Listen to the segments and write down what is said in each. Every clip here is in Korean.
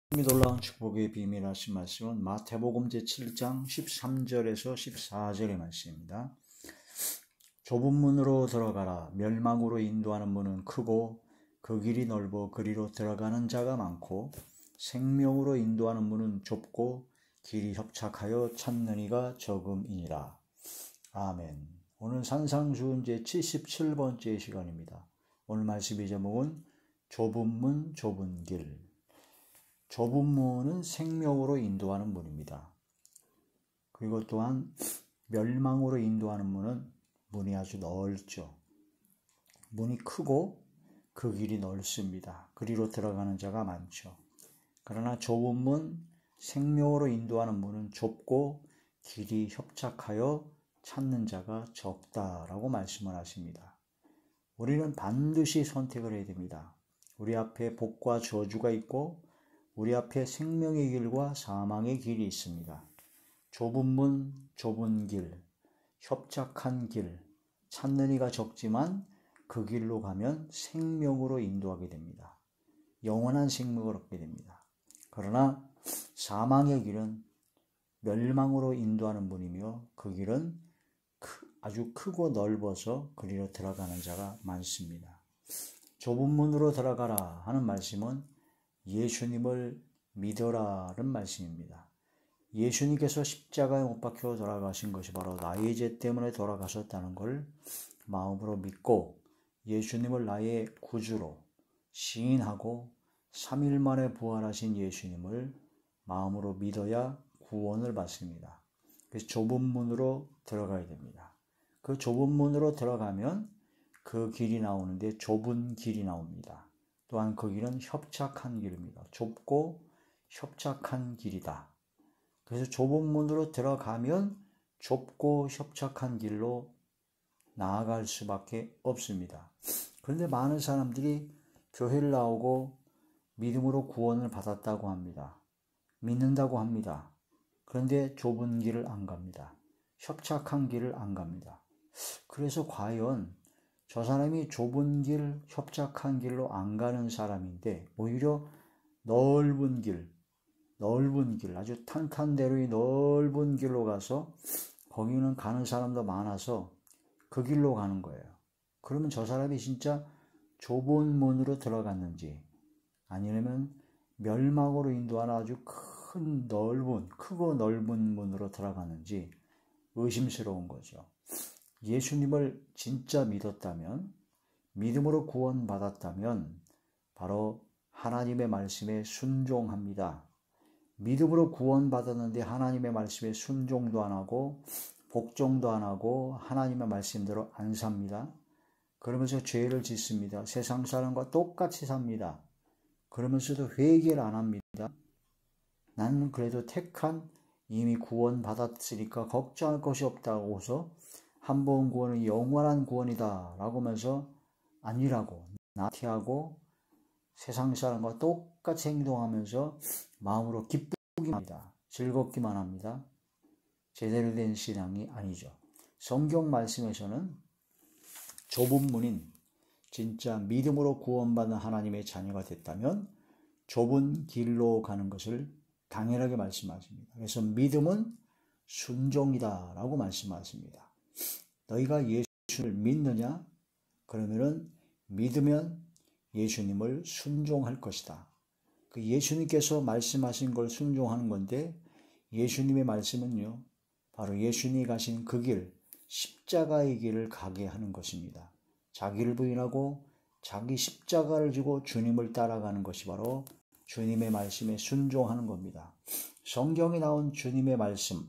놀라운 축복의 비밀 하신 말씀은 마태복음 제7장 13절에서 14절의 말씀입니다. 좁은 문으로 들어가라. 멸망으로 인도하는 문은 크고 그 길이 넓어 그리로 들어가는 자가 많고 생명으로 인도하는 문은 좁고 길이 협착하여 찾는 이가 적음이니라. 아멘. 오늘 산상수훈 제77번째 시간입니다. 오늘 말씀의 제목은 좁은 문 좁은 길. 좁은 문은 생명으로 인도하는 문입니다. 그리고 또한 멸망으로 인도하는 문이 아주 넓죠. 문이 크고 그 길이 넓습니다. 그리로 들어가는 자가 많죠. 그러나 좁은 문, 생명으로 인도하는 문은 좁고 길이 협착하여 찾는 자가 적다라고 말씀을 하십니다. 우리는 반드시 선택을 해야 됩니다. 우리 앞에 복과 저주가 있고 우리 앞에 생명의 길과 사망의 길이 있습니다. 좁은 문, 좁은 길, 협착한 길, 찾는 이가 적지만 그 길로 가면 생명으로 인도하게 됩니다. 영원한 생명을 얻게 됩니다. 그러나 사망의 길은 멸망으로 인도하는 문이며 그 길은 아주 크고 넓어서 그리로 들어가는 자가 많습니다. 좁은 문으로 들어가라 하는 말씀은 예수님을 믿어라는 말씀입니다. 예수님께서 십자가에 못 박혀 돌아가신 것이 바로 나의 죄 때문에 돌아가셨다는 걸 마음으로 믿고 예수님을 나의 구주로 시인하고 3일 만에 부활하신 예수님을 마음으로 믿어야 구원을 받습니다. 그래서 좁은 문으로 들어가야 됩니다. 그 좁은 문으로 들어가면 그 길이 나오는데 좁은 길이 나옵니다. 또한 그 길은 협착한 길입니다. 좁고 협착한 길이다. 그래서 좁은 문으로 들어가면 좁고 협착한 길로 나아갈 수밖에 없습니다. 그런데 많은 사람들이 교회를 나오고 믿음으로 구원을 받았다고 합니다. 믿는다고 합니다. 그런데 좁은 길을 안 갑니다. 협착한 길을 안 갑니다. 그래서 과연 저 사람이 좁은 길, 협착한 길로 안 가는 사람인데 오히려 넓은 길, 아주 탄탄대로의 넓은 길로 가서 거기는 가는 사람도 많아서 그 길로 가는 거예요. 그러면 저 사람이 진짜 좁은 문으로 들어갔는지 아니면 멸망으로 인도하는 아주 크고 넓은 문으로 들어갔는지 의심스러운 거죠. 예수님을 진짜 믿었다면, 믿음으로 구원받았다면 바로 하나님의 말씀에 순종합니다. 믿음으로 구원받았는데 하나님의 말씀에 순종도 안 하고 복종도 안 하고 하나님의 말씀대로 안 삽니다. 그러면서 죄를 짓습니다. 세상 사람과 똑같이 삽니다. 그러면서도 회개를 안 합니다. 나는 그래도 택한 이미 구원받았으니까 걱정할 것이 없다고서 한 번 구원은 영원한 구원이다 라고 하면서 아니라고 나태하고 세상 사람과 똑같이 행동하면서 마음으로 기쁘기만 합니다. 즐겁기만 합니다. 제대로 된 신앙이 아니죠. 성경 말씀에서는 좁은 문인 진짜 믿음으로 구원받은 하나님의 자녀가 됐다면 좁은 길로 가는 것을 당연하게 말씀하십니다. 그래서 믿음은 순종이다 라고 말씀하십니다. 너희가 예수를 믿느냐? 그러면은 믿으면 예수님을 순종할 것이다. 그 예수님께서 말씀하신 걸 순종하는 건데 예수님의 말씀은요. 바로 예수님이 가신 그 길, 십자가의 길을 가게 하는 것입니다. 자기를 부인하고 자기 십자가를 지고 주님을 따라가는 것이 바로 주님의 말씀에 순종하는 겁니다. 성경에 나온 주님의 말씀,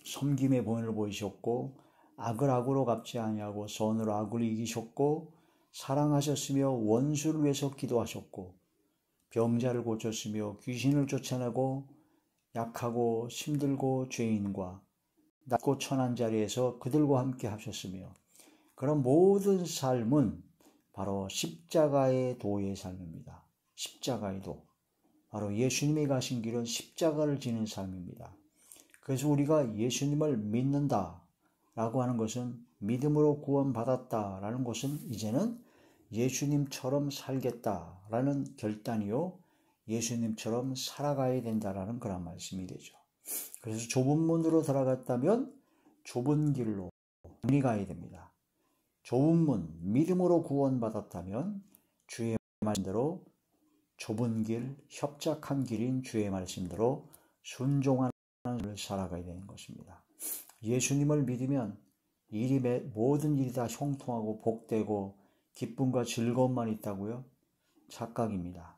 섬김의 본을 보이셨고 악을 악으로 갚지 아니하고 선으로 악을 이기셨고 사랑하셨으며 원수를 위해서 기도하셨고 병자를 고쳤으며 귀신을 쫓아내고 약하고 힘들고 죄인과 낮고 천한 자리에서 그들과 함께 하셨으며 그런 모든 삶은 바로 십자가의 도의 삶입니다. 십자가의 도. 바로 예수님이 가신 길은 십자가를 지는 삶입니다. 그래서 우리가 예수님을 믿는다 라고 하는 것은 믿음으로 구원받았다 라는 것은 이제는 예수님처럼 살겠다 라는 결단이요 예수님처럼 살아가야 된다라는 그런 말씀이 되죠. 그래서 좁은 문으로 들어갔다면 좁은 길로 많이 가야 됩니다. 좁은 문, 믿음으로 구원받았다면 주의 말씀대로 좁은 길, 협착한 길인 주의 말씀대로 순종하는 삶을 살아가야 되는 것입니다. 예수님을 믿으면 모든 일이 다 형통하고 복되고 기쁨과 즐거움만 있다고요? 착각입니다.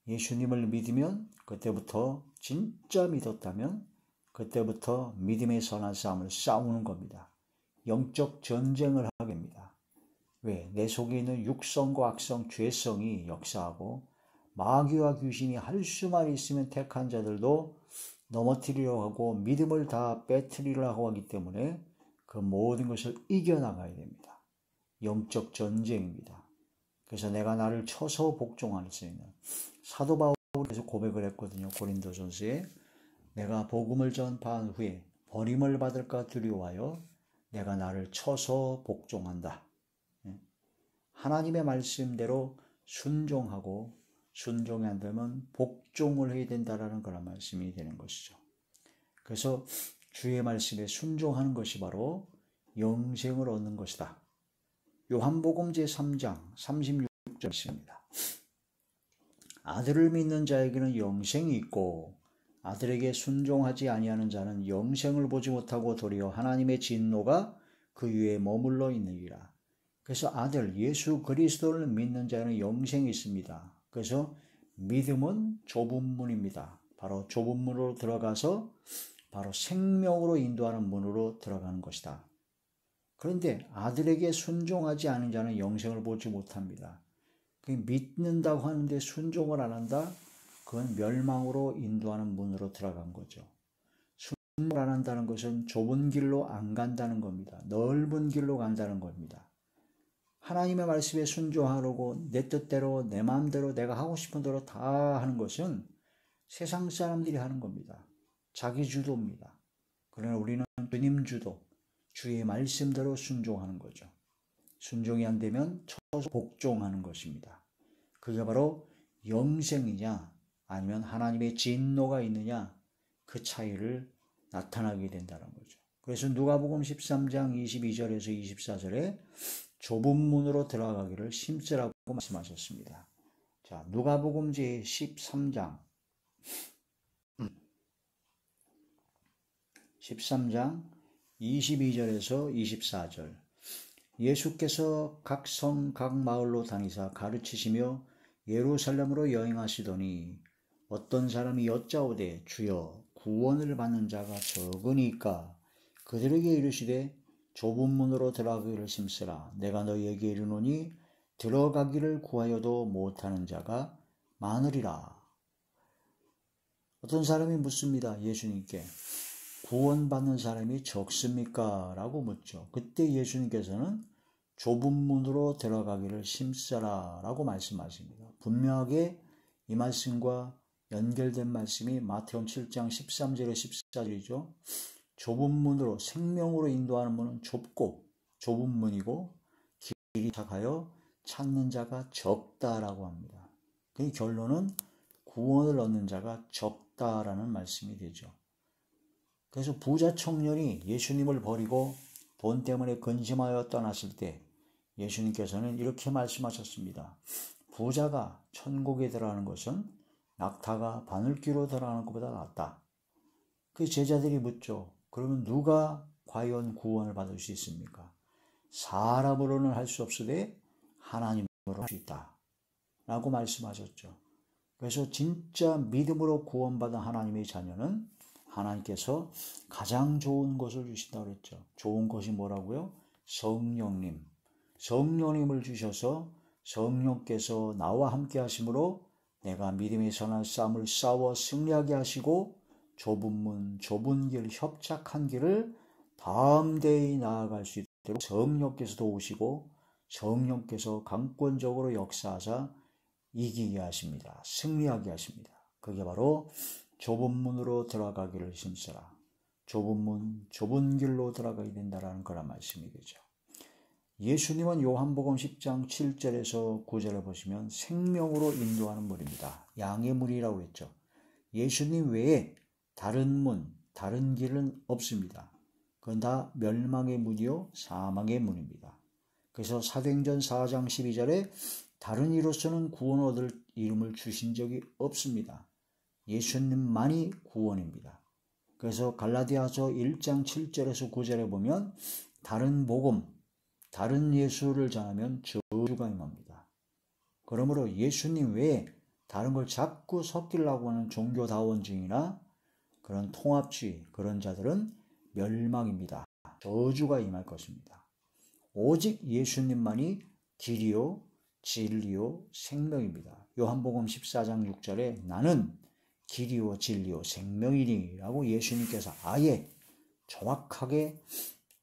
예수님을 믿으면 그때부터 진짜 믿었다면 그때부터 믿음의 선한 싸움을 싸우는 겁니다. 영적 전쟁을 하게 됩니다. 왜? 내 속에 있는 육성과 악성, 죄성이 역사하고 마귀와 귀신이 할 수만 있으면 택한 자들도 넘어뜨리려고 하고 믿음을 다 빼뜨리려고 하기 때문에 그 모든 것을 이겨나가야 됩니다. 영적 전쟁입니다. 그래서 내가 나를 쳐서 복종할 수 있는 사도 바울에서 고백을 했거든요. 고린도전서에 내가 복음을 전파한 후에 버림을 받을까 두려워하여 내가 나를 쳐서 복종한다. 하나님의 말씀대로 순종하고 순종이 안 되면 복종을 해야 된다라는 그런 말씀이 되는 것이죠. 그래서 주의 말씀에 순종하는 것이 바로 영생을 얻는 것이다. 요한복음 제3장 36절입니다. 아들을 믿는 자에게는 영생이 있고 아들에게 순종하지 아니하는 자는 영생을 보지 못하고 도리어 하나님의 진노가 그 위에 머물러 있느니라. 그래서 아들 예수 그리스도를 믿는 자에는 영생이 있습니다. 그래서 믿음은 좁은 문입니다. 바로 좁은 문으로 들어가서 바로 생명으로 인도하는 문으로 들어가는 것이다. 그런데 아들에게 순종하지 않은 자는 영생을 보지 못합니다. 믿는다고 하는데 순종을 안 한다? 그건 멸망으로 인도하는 문으로 들어간 거죠. 순종을 안 한다는 것은 좁은 길로 안 간다는 겁니다. 넓은 길로 간다는 겁니다. 하나님의 말씀에 순종하려고 내 뜻대로 내 마음대로 내가 하고 싶은 대로 다 하는 것은 세상 사람들이 하는 겁니다. 자기 주도입니다. 그러나 우리는 주님 주도, 주의 말씀대로 순종하는 거죠. 순종이 안 되면 쳐서 복종하는 것입니다. 그게 바로 영생이냐 아니면 하나님의 진노가 있느냐 그 차이를 나타나게 된다는 거죠. 그래서 누가복음 13장 22절에서 24절에 좁은 문으로 들어가기를 힘쓰라고 말씀하셨습니다. 자, 누가복음 제13장 22절에서 24절 예수께서 각 성, 각 마을로 다니사 가르치시며 예루살렘으로 여행하시더니 어떤 사람이 여짜오되 주여 구원을 받는 자가 적으니까 그들에게 이르시되 좁은 문으로 들어가기를 힘쓰라. 내가 너희에게 이르노니 들어가기를 구하여도 못하는 자가 많으리라. 어떤 사람이 묻습니다. 예수님께 구원받는 사람이 적습니까? 라고 묻죠. 그때 예수님께서는 좁은 문으로 들어가기를 힘쓰라 라고 말씀하십니다. 분명하게 이 말씀과 연결된 말씀이 마태복음 7장 13절에 14절이죠. 좁은 문으로 생명으로 인도하는 문은 좁고 좁은 문이고 길이 착하여 찾는 자가 적다라고 합니다. 그 결론은 구원을 얻는 자가 적다라는 말씀이 되죠. 그래서 부자 청년이 예수님을 버리고 돈 때문에 근심하여 떠났을 때 예수님께서는 이렇게 말씀하셨습니다. 부자가 천국에 들어가는 것은 낙타가 바늘귀로 들어가는 것보다 낫다. 그 제자들이 묻죠. 그러면 누가 과연 구원을 받을 수 있습니까? 사람으로는 할 수 없으되 하나님으로 할 수 있다. 라고 말씀하셨죠. 그래서 진짜 믿음으로 구원받은 하나님의 자녀는 하나님께서 가장 좋은 것을 주신다고 그랬죠. 좋은 것이 뭐라고요? 성령님. 성령님을 주셔서 성령께서 나와 함께 하심으로 내가 믿음의 선한 싸움을 싸워 승리하게 하시고 좁은 문, 좁은 길, 협착한 길을 담대히 나아갈 수 있도록 성령께서 도우시고 성령께서 강권적으로 역사하사 이기게 하십니다. 승리하게 하십니다. 그게 바로 좁은 문으로 들어가기를 힘쓰라. 좁은 문, 좁은 길로 들어가게 된다는 그런 말씀이 되죠. 예수님은 요한복음 10장 7절에서 9절을 보시면 생명으로 인도하는 문입니다. 양의 문이라고 했죠. 예수님 외에 다른 문, 다른 길은 없습니다. 그건 다 멸망의 문이요 사망의 문입니다. 그래서 사도행전 4장 12절에 다른 이로서는 구원 얻을 이름을 주신 적이 없습니다. 예수님만이 구원입니다. 그래서 갈라디아서 1장 7절에서 9절에 보면 다른 복음, 다른 예수를 전하면 저주가 임합니다. 그러므로 예수님 외에 다른 걸 자꾸 섞이려고 하는 종교다원주의나 그런 통합주의, 그런 자들은 멸망입니다. 저주가 임할 것입니다. 오직 예수님만이 길이요, 진리요, 생명입니다. 요한복음 14장 6절에 나는 길이요, 진리요, 생명이니 라고 예수님께서 아예 정확하게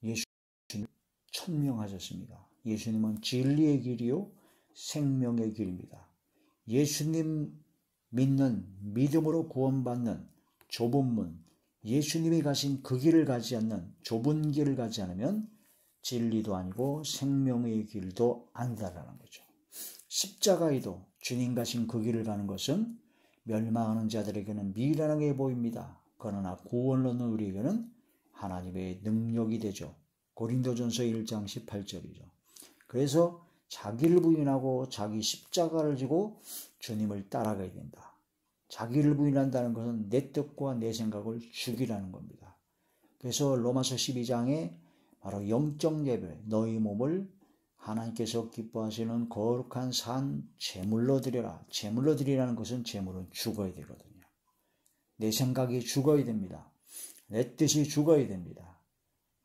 예수님을 천명하셨습니다. 예수님은 진리의 길이요, 생명의 길입니다. 예수님 믿는, 믿음으로 구원받는 좁은 문, 예수님이 가신 그 길을 가지 않는 좁은 길을 가지 않으면 진리도 아니고 생명의 길도 아니다라는 거죠. 십자가에도 주님 가신 그 길을 가는 것은 멸망하는 자들에게는 미련하게 보입니다. 그러나 구원을 얻는 우리에게는 하나님의 능력이 되죠. 고린도전서 1장 18절이죠. 그래서 자기를 부인하고 자기 십자가를 지고 주님을 따라가야 된다. 자기를 부인한다는 것은 내 뜻과 내 생각을 죽이라는 겁니다. 그래서 로마서 12장에 바로 영적 예배, 너희 몸을 하나님께서 기뻐하시는 거룩한 산 제물로 드려라. 제물로 드리라는 것은 제물은 죽어야 되거든요. 내 생각이 죽어야 됩니다. 내 뜻이 죽어야 됩니다.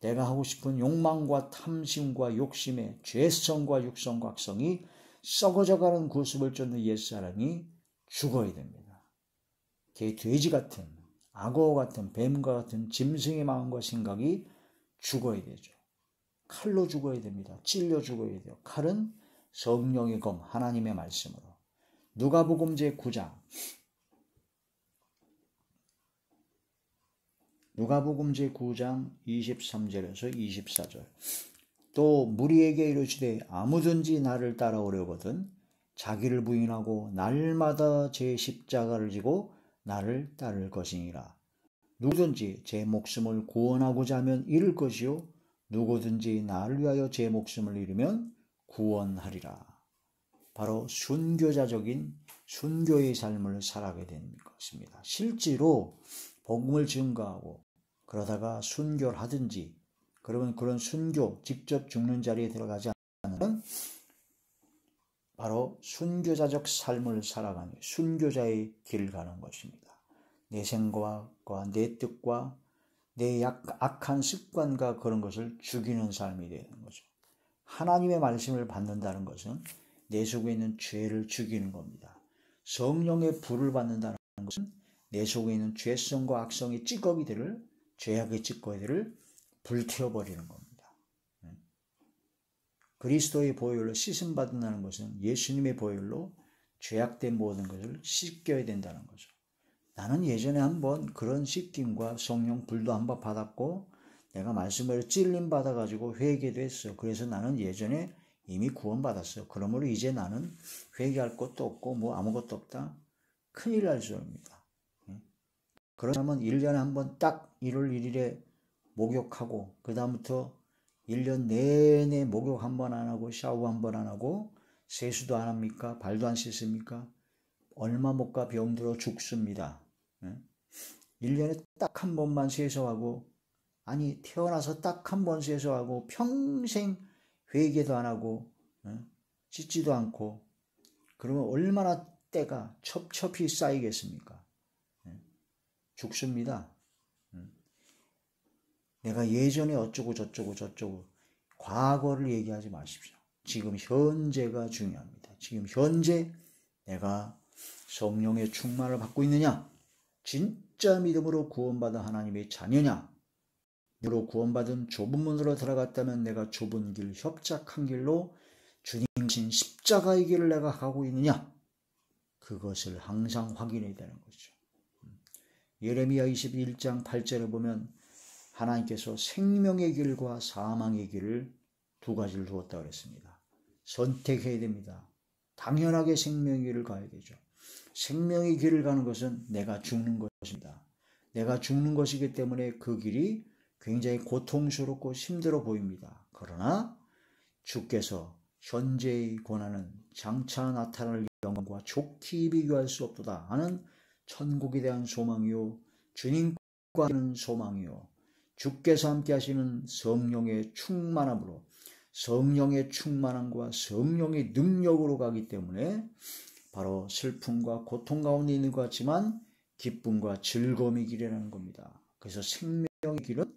내가 하고 싶은 욕망과 탐심과 욕심의 죄성과 육성과 악성이 썩어져가는 구습을 쫓는 옛사람이 죽어야 됩니다. 돼지 같은, 악어 같은, 뱀과 같은 짐승의 마음과 생각이 죽어야 되죠. 칼로 죽어야 됩니다. 찔려 죽어야 돼요. 칼은 성령의 검, 하나님의 말씀으로. 누가복음 제9장 누가복음 제9장 23절에서 24절. 또 무리에게 이르시되 아무든지 나를 따라오려거든 자기를 부인하고 날마다 제 십자가를 지고 나를 따를 것이니라. 누구든지 제 목숨을 구원하고자 하면 잃을 것이요 누구든지 나를 위하여 제 목숨을 잃으면 구원하리라. 바로 순교자적인 순교의 삶을 살아가게 되는 것입니다. 실제로 복음을 증거하고 그러다가 순교를 하든지 그러면 그런 순교, 직접 죽는 자리에 들어가지 않는 바로 순교자적 삶을 살아가는 순교자의 길을 가는 것입니다. 내 생각과 내 뜻과 내 악한 습관과 그런 것을 죽이는 삶이 되는 거죠. 하나님의 말씀을 받는다는 것은 내 속에 있는 죄를 죽이는 겁니다. 성령의 불을 받는다는 것은 내 속에 있는 죄성과 악성의 찌꺼기들을, 죄악의 찌꺼기들을 불태워버리는 겁니다. 그리스도의 보혈로 씻음 받는다는 것은 예수님의 보혈로 죄악된 모든 것을 씻겨야 된다는 거죠. 나는 예전에 한번 그런 씻김과 성령 불도 한번 받았고 내가 말씀으로 찔림 받아가지고 회개도 했어. 그래서 나는 예전에 이미 구원받았어. 그러므로 이제 나는 회개할 것도 없고 뭐 아무것도 없다. 큰일 날 소리입니다. 그러면 1년에 한번 딱 1월 1일에 목욕하고 그 다음부터 1년 내내 목욕 한 번 안 하고 샤워 한 번 안 하고 세수도 안 합니까? 발도 안 씻습니까? 얼마 못 가 병들어 죽습니다. 1년에 딱 한 번만 세수하고 아니 태어나서 딱 한 번 세수하고 평생 회개도 안 하고 씻지도 않고 그러면 얼마나 때가 첩첩이 쌓이겠습니까? 죽습니다. 내가 예전에 어쩌고 저쩌고 과거를 얘기하지 마십시오. 지금 현재가 중요합니다. 지금 현재 내가 성령의 충만을 받고 있느냐? 진짜 믿음으로 구원받은 하나님의 자녀냐? 믿음으로 구원받은 좁은 문으로 들어갔다면 내가 좁은 길, 협착한 길로 주님신 십자가의 길을 내가 가고 있느냐? 그것을 항상 확인해야 되는 거죠. 예레미야 21장 8절에 보면 하나님께서 생명의 길과 사망의 길을 두 가지를 두었다고 그랬습니다. 선택해야 됩니다. 당연하게 생명의 길을 가야 되죠. 생명의 길을 가는 것은 내가 죽는 것입니다. 내가 죽는 것이기 때문에 그 길이 굉장히 고통스럽고 힘들어 보입니다. 그러나 주께서 현재의 고난은 장차 나타날 영광과 좋게 비교할 수 없도다 하는 천국에 대한 소망이요, 주님과 하는 소망이요, 주께서 함께 하시는 성령의 충만함으로, 성령의 충만함과 성령의 능력으로 가기 때문에 바로 슬픔과 고통 가운데 있는 것 같지만 기쁨과 즐거움의 길이라는 겁니다. 그래서 생명의 길은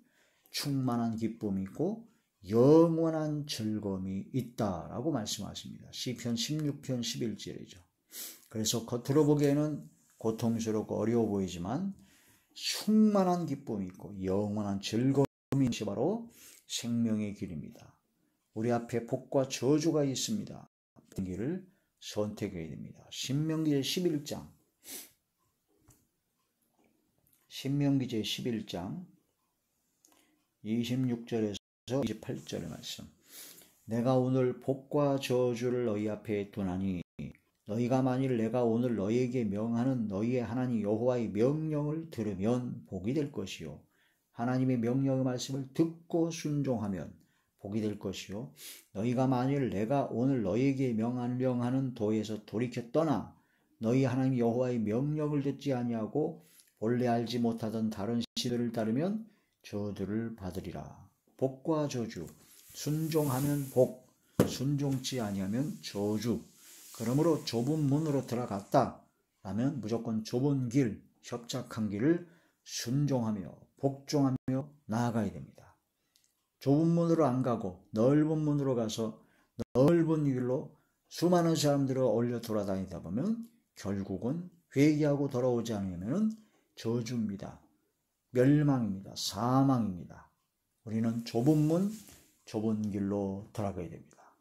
충만한 기쁨이 있고 영원한 즐거움이 있다라고 말씀하십니다. 시편 16편 11절이죠. 그래서 겉으로 보기에는 고통스럽고 어려워 보이지만 충만한 기쁨이 있고 영원한 즐거움이 있는 것이 바로 생명의 길입니다. 우리 앞에 복과 저주가 있습니다. 그 길을 선택해야 됩니다. 신명기 제 11장 26절에서 28절의 말씀. 내가 오늘 복과 저주를 너희 앞에 두나니 너희가 만일 내가 오늘 너희에게 명하는 너희의 하나님 여호와의 명령을 들으면 복이 될 것이요, 하나님의 명령의 말씀을 듣고 순종하면 복이 될 것이요, 너희가 만일 내가 오늘 너희에게 명하는 도에서 돌이켜 떠나 너희 하나님 여호와의 명령을 듣지 아니하고 본래 알지 못하던 다른 신들을 따르면 저주를 받으리라. 복과 저주, 순종하면 복, 순종치 아니하면 저주. 그러므로 좁은 문으로 들어갔다 라면 무조건 좁은 길, 협착한 길을 순종하며 복종하며 나아가야 됩니다. 좁은 문으로 안 가고 넓은 문으로 가서 넓은 길로 수많은 사람들을 올려 돌아다니다 보면 결국은 회개하고 돌아오지 않으면 저주입니다. 멸망입니다. 사망입니다. 우리는 좁은 문, 좁은 길로 돌아가야 됩니다.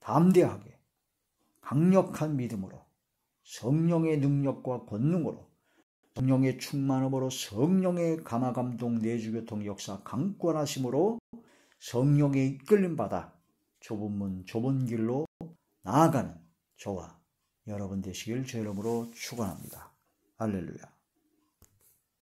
담대하게 강력한 믿음으로 성령의 능력과 권능으로 성령의 충만함으로 성령의 감화감동 내주교통 역사 강권하심으로 성령의 이끌림 받아 좁은 문 좁은 길로 나아가는 저와 여러분 되시길 주의 이름으로 축원합니다. 할렐루야.